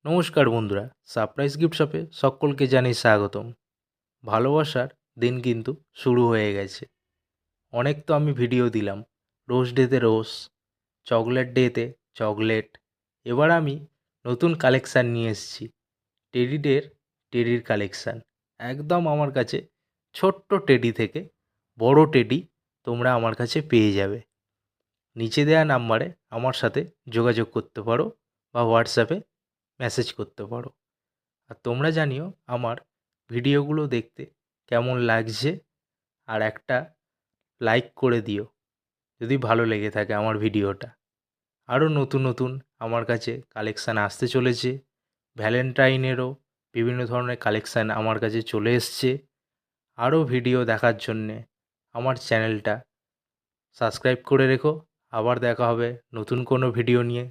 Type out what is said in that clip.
নমস্কার বন্ধুরা, surprise gift শপে সকলকে জানাই স্বাগতম। ভালোবাসার দিন কিন্তু শুরু হয়ে গেছে। অনেক তো আমি ভিডিও দিলাম, রোজ ডেতে রোজ, চকলেট ডেতে চকলেট। এবার আমি নতুন কালেকশান নিয়ে এসেছি, টেডির কালেকশান। একদম আমার কাছে ছোট্ট টেডি থেকে বড় টেডি তোমরা আমার কাছে পেয়ে যাবে। নিচে দেওয়া নাম্বারে আমার সাথে যোগাযোগ করতে পারো বা হোয়াটসঅ্যাপে মেসেজ করতে পারো। আর তোমরা জানিও আমার ভিডিওগুলো দেখতে কেমন লাগছে, আর একটা লাইক করে দিও যদি ভালো লেগে থাকে আমার ভিডিওটা। আরও নতুন নতুন আমার কাছে কালেকশান আসতে চলেছে। ভ্যালেন্টাইনেরও বিভিন্ন ধরনের কালেকশান আমার কাছে চলে এসছে। আরও ভিডিও দেখার জন্যে আমার চ্যানেলটা সাবস্ক্রাইব করে রেখো। আবার দেখা হবে নতুন কোনো ভিডিও নিয়ে।